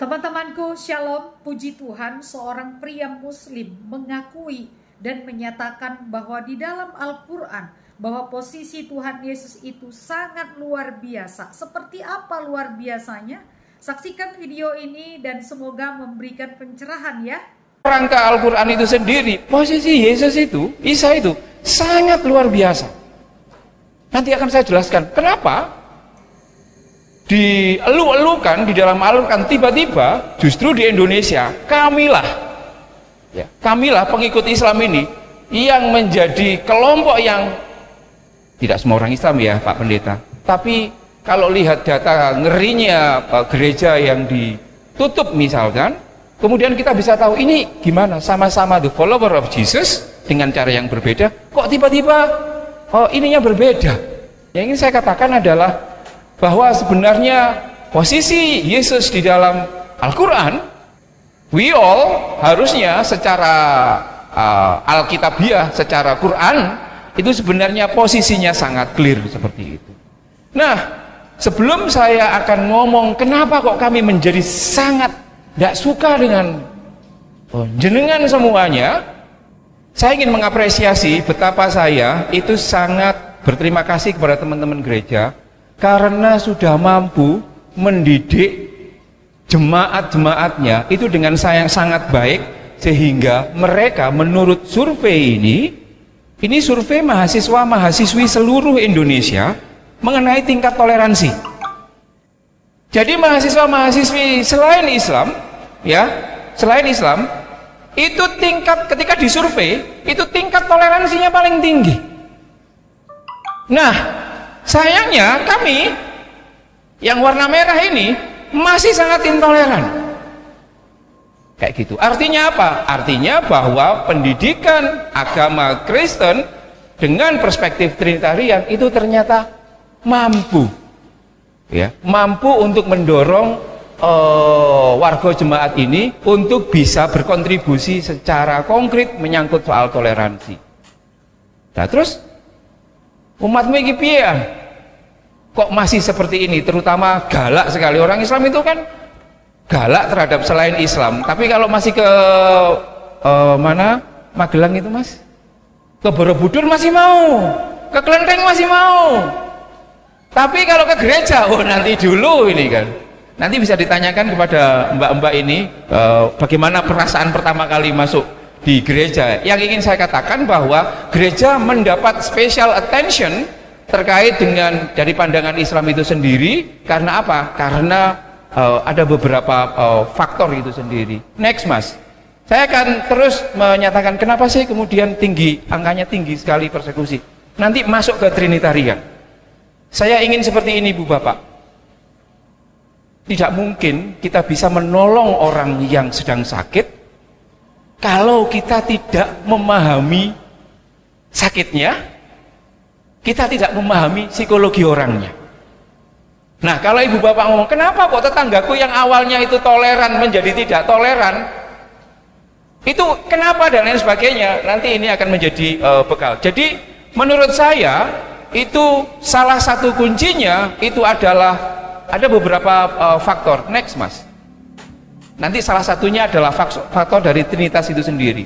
Teman-temanku, Shalom, puji Tuhan, seorang pria muslim mengakui dan menyatakan bahwa di dalam Al-Quran, bahwa posisi Tuhan Yesus itu sangat luar biasa. Seperti apa luar biasanya? Saksikan video ini dan semoga memberikan pencerahan ya. Rangka Al-Quran itu sendiri, posisi Yesus itu, Isa itu sangat luar biasa. Nanti akan saya jelaskan kenapa dielu-elukan di dalam Al-Quran, tiba-tiba justru di Indonesia kamilah pengikut Islam ini yang menjadi kelompok yang tidak semua orang Islam ya Pak Pendeta, tapi kalau lihat data ngerinya gereja yang ditutup misalkan, kemudian kita bisa tahu ini gimana, sama-sama the follower of Jesus dengan cara yang berbeda, kok tiba-tiba ininya berbeda. Yang ingin saya katakan adalah bahwa sebenarnya posisi Yesus di dalam Al-Quran, we all harusnya secara Alkitabiah, secara Quran, itu sebenarnya posisinya sangat clear seperti itu. Nah, sebelum saya akan ngomong kenapa kok kami menjadi sangat tidak suka dengan jenengan semuanya, saya ingin mengapresiasi betapa saya itu sangat berterima kasih kepada teman-teman gereja karena sudah mampu mendidik jemaat-jemaatnya itu dengan sayang sangat baik, sehingga mereka menurut survei ini survei mahasiswa-mahasiswi seluruh Indonesia mengenai tingkat toleransi. Jadi mahasiswa-mahasiswi selain Islam itu tingkat ketika disurvei itu tingkat toleransinya paling tinggi. Nah, sayangnya kami yang warna merah ini masih sangat intoleran. Kayak gitu. Artinya apa? Artinya bahwa pendidikan agama Kristen dengan perspektif Trinitarian itu ternyata mampu untuk mendorong warga jemaat ini untuk bisa berkontribusi secara konkret menyangkut soal toleransi. Nah, terus umatmu iki piye? Kok masih seperti ini? Terutama galak sekali. Orang Islam itu kan galak terhadap selain Islam. Tapi kalau masih ke mana? Magelang itu Mas, ke Borobudur masih mau, ke Klenteng masih mau. Tapi kalau ke gereja, nanti dulu ini kan. Nanti bisa ditanyakan kepada mbak-mbak ini bagaimana perasaan pertama kali masuk di gereja. Yang ingin saya katakan bahwa gereja mendapat special attention terkait dengan dari pandangan Islam itu sendiri. Karena apa? Karena ada beberapa faktor itu sendiri. Next Mas, saya akan terus menyatakan kenapa sih kemudian angkanya tinggi sekali persekusi. Nanti masuk ke Trinitarian. Saya ingin seperti ini Bu Bapak. Tidak mungkin kita bisa menolong orang yang sedang sakit kalau kita tidak memahami sakitnya, kita tidak memahami psikologi orangnya. Nah, kalau ibu bapak ngomong, kenapa kok tetanggaku yang awalnya itu toleran menjadi tidak toleran? Itu kenapa dan lain sebagainya. Nanti ini akan menjadi bekal. Jadi, menurut saya, itu salah satu kuncinya itu adalah ada beberapa faktor. Next Mas. Nanti salah satunya adalah faktor dari Trinitas itu sendiri.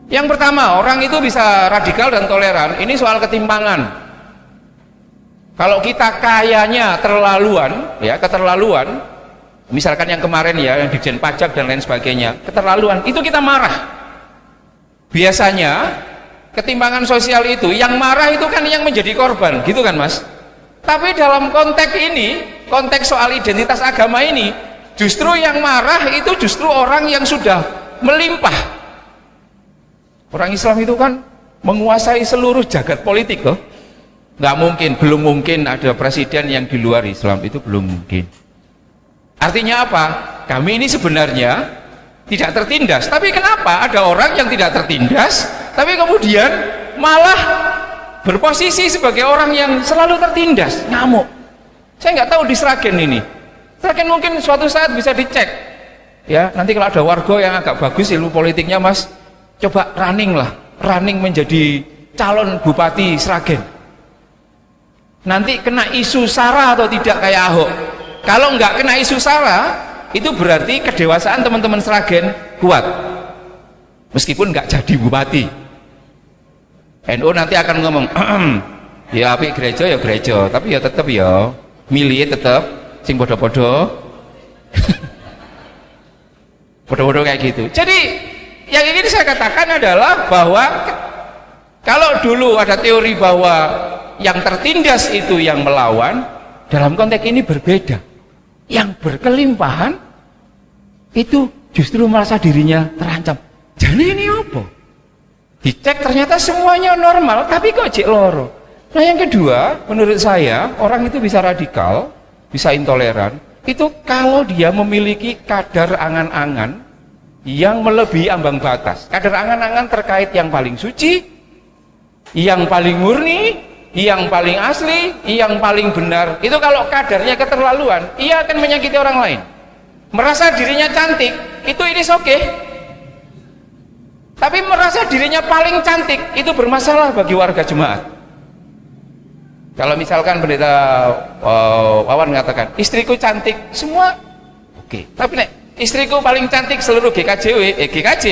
Yang pertama, orang itu bisa radikal dan toleran. Ini soal ketimpangan. Kalau kita kayanya keterlaluan, misalkan yang kemarin ya, yang Dirjen Pajak dan lain sebagainya, keterlaluan, itu kita marah. Biasanya ketimpangan sosial itu, yang marah itu kan yang menjadi korban, gitu kan Mas? Tapi dalam konteks ini, konteks soal identitas agama ini, justru yang marah itu justru orang yang sudah melimpah. Orang Islam itu kan menguasai seluruh jagat politik loh. Nggak mungkin, belum mungkin ada presiden yang di luar Islam, itu belum mungkin. Artinya apa? Kami ini sebenarnya tidak tertindas. Tapi kenapa ada orang yang tidak tertindas, tapi kemudian malah berposisi sebagai orang yang selalu tertindas, ngamuk. Saya nggak tahu di Sragen ini. Sragen mungkin suatu saat bisa dicek. Ya, nanti kalau ada warga yang agak bagus ilmu politiknya Mas, coba running menjadi calon bupati Sragen. Nanti kena isu SARA atau tidak kayak Ahok. Kalau nggak kena isu SARA, itu berarti kedewasaan teman-teman Sragen kuat. Meskipun nggak jadi bupati. NU nanti akan ngomong, ya apik gereja ya gereja, tapi ya tetap ya milih tetap sing podo-podo. Podo-podo kayak gitu. Jadi yang ingin saya katakan adalah bahwa kalau dulu ada teori bahwa yang tertindas itu yang melawan, dalam konteks ini berbeda. Yang berkelimpahan itu justru merasa dirinya terancam. Jadi ini apa? Dicek ternyata semuanya normal, tapi kok cek loro. Nah yang kedua, menurut saya orang itu bisa radikal, bisa intoleran. Itu kalau dia memiliki kadar angan-angan yang melebihi ambang batas. Kadar angan-angan terkait yang paling suci, yang paling murni, yang paling asli, yang paling benar. Itu kalau kadarnya keterlaluan, ia akan menyakiti orang lain. Merasa dirinya cantik, itu ini oke. Tapi merasa dirinya paling cantik, itu bermasalah bagi warga jemaat. Kalau misalkan pendeta Wawan mengatakan, istriku cantik, semua oke. Tapi nek istriku paling cantik seluruh GKJ,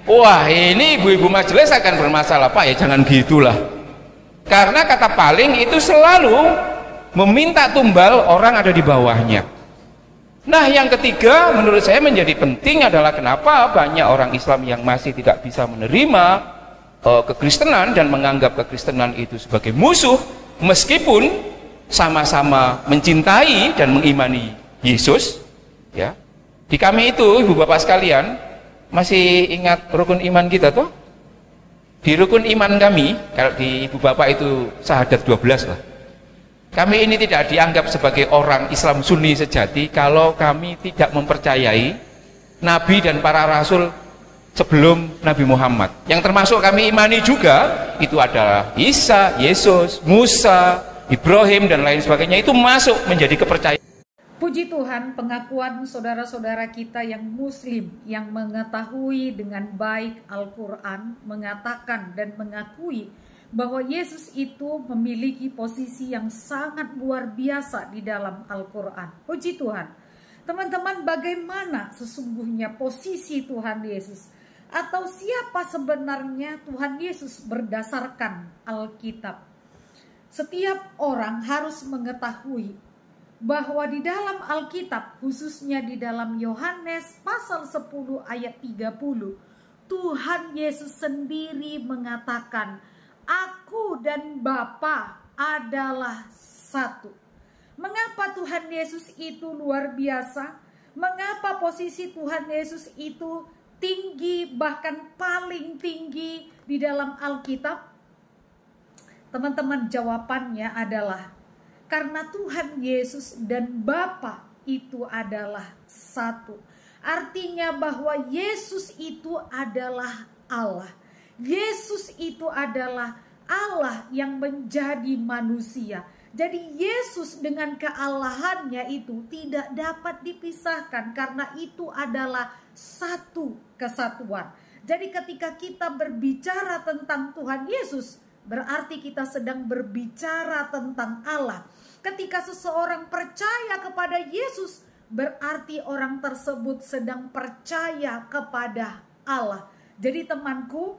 wah ini ibu-ibu majelis akan bermasalah. Pak ya jangan gitulah. Karena kata paling itu selalu meminta tumbal orang ada di bawahnya. Nah yang ketiga menurut saya menjadi penting adalah kenapa banyak orang Islam yang masih tidak bisa menerima kekristenan dan menganggap kekristenan itu sebagai musuh, meskipun sama-sama mencintai dan mengimani Yesus. Ya, di kami itu ibu bapak sekalian masih ingat rukun iman kita tuh? Di rukun iman kami, kalau di ibu bapak itu syahadat 12 lah. Kami ini tidak dianggap sebagai orang Islam Sunni sejati kalau kami tidak mempercayai Nabi dan para Rasul sebelum Nabi Muhammad. Yang termasuk kami imani juga itu adalah Isa, Yesus, Musa, Ibrahim dan lain sebagainya, itu masuk menjadi kepercayaan. Puji Tuhan, pengakuan saudara-saudara kita yang muslim yang mengetahui dengan baik Al-Quran mengatakan dan mengakui bahwa Yesus itu memiliki posisi yang sangat luar biasa di dalam Al-Quran. Puji Tuhan. Teman-teman, bagaimana sesungguhnya posisi Tuhan Yesus? Atau siapa sebenarnya Tuhan Yesus berdasarkan Alkitab? Setiap orang harus mengetahui bahwa di dalam Alkitab, khususnya di dalam Yohanes pasal 10 ayat 30, Tuhan Yesus sendiri mengatakan, Aku dan Bapa adalah satu. Mengapa Tuhan Yesus itu luar biasa? Mengapa posisi Tuhan Yesus itu tinggi, bahkan paling tinggi di dalam Alkitab? Teman-teman, jawabannya adalah karena Tuhan Yesus dan Bapa itu adalah satu. Artinya bahwa Yesus itu adalah Allah. Yesus itu adalah Allah yang menjadi manusia. Jadi Yesus dengan keallahannya itu tidak dapat dipisahkan karena itu adalah satu kesatuan. Jadi ketika kita berbicara tentang Tuhan Yesus, berarti kita sedang berbicara tentang Allah. Ketika seseorang percaya kepada Yesus, berarti orang tersebut sedang percaya kepada Allah. Jadi temanku,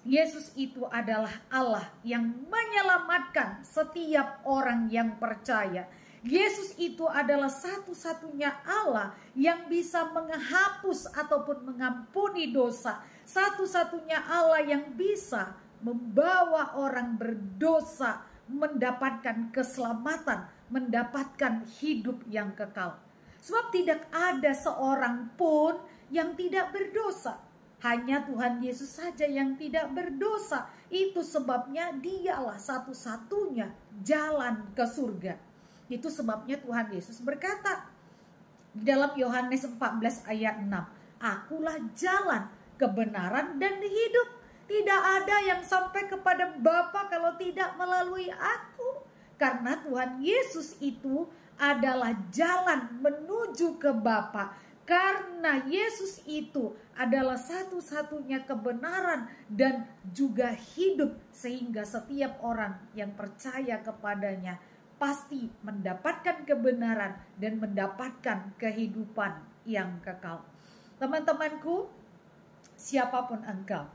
Yesus itu adalah Allah yang menyelamatkan setiap orang yang percaya. Yesus itu adalah satu-satunya Allah yang bisa menghapus ataupun mengampuni dosa. Satu-satunya Allah yang bisa membawa orang berdosa mendapatkan keselamatan, mendapatkan hidup yang kekal. Sebab tidak ada seorang pun yang tidak berdosa. Hanya Tuhan Yesus saja yang tidak berdosa. Itu sebabnya dialah satu-satunya jalan ke surga. Itu sebabnya Tuhan Yesus berkata di dalam Yohanes 14 ayat 6, Akulah jalan, kebenaran dan hidup. Tidak ada yang sampai kepada Bapa kalau tidak melalui aku. Karena Tuhan Yesus itu adalah jalan menuju ke Bapa. Karena Yesus itu adalah satu-satunya kebenaran dan juga hidup. Sehingga setiap orang yang percaya kepadanya pasti mendapatkan kebenaran dan mendapatkan kehidupan yang kekal. Teman-temanku, siapapun engkau,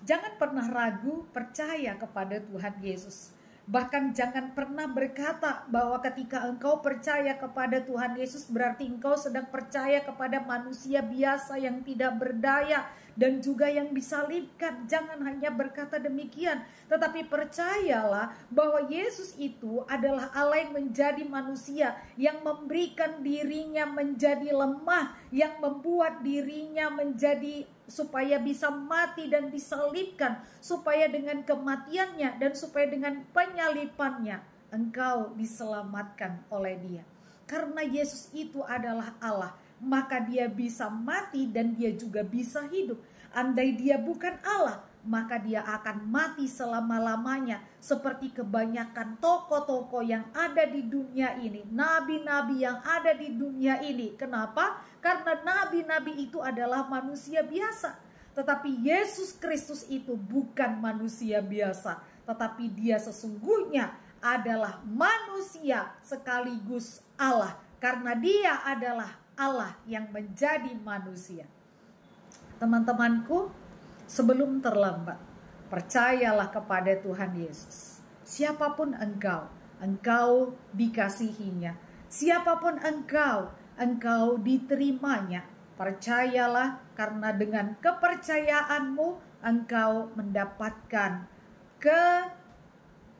jangan pernah ragu percaya kepada Tuhan Yesus. Bahkan jangan pernah berkata bahwa ketika engkau percaya kepada Tuhan Yesus berarti engkau sedang percaya kepada manusia biasa yang tidak berdaya dan juga yang disalibkan. Jangan hanya berkata demikian, tetapi percayalah bahwa Yesus itu adalah Allah yang menjadi manusia, yang memberikan dirinya menjadi lemah, yang membuat dirinya menjadi supaya bisa mati dan disalibkan, supaya dengan kematiannya dan supaya dengan penyalipannya engkau diselamatkan oleh Dia. Karena Yesus itu adalah Allah, maka Dia bisa mati dan Dia juga bisa hidup. Andai Dia bukan Allah, maka Dia akan mati selama-lamanya, seperti kebanyakan tokoh-tokoh yang ada di dunia ini, nabi-nabi yang ada di dunia ini. Kenapa? Karena nabi-nabi itu adalah manusia biasa. Tetapi Yesus Kristus itu bukan manusia biasa, tetapi Dia sesungguhnya adalah manusia sekaligus Allah, karena Dia adalah Allah yang menjadi manusia. Teman-temanku, sebelum terlambat, percayalah kepada Tuhan Yesus. Siapapun engkau dikasihinya. Siapapun engkau diterimanya. Percayalah, karena dengan kepercayaanmu engkau mendapatkan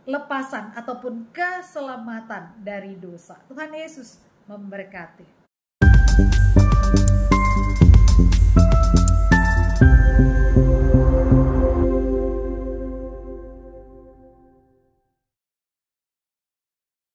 kelepasan ataupun keselamatan dari dosa. Tuhan Yesus memberkati.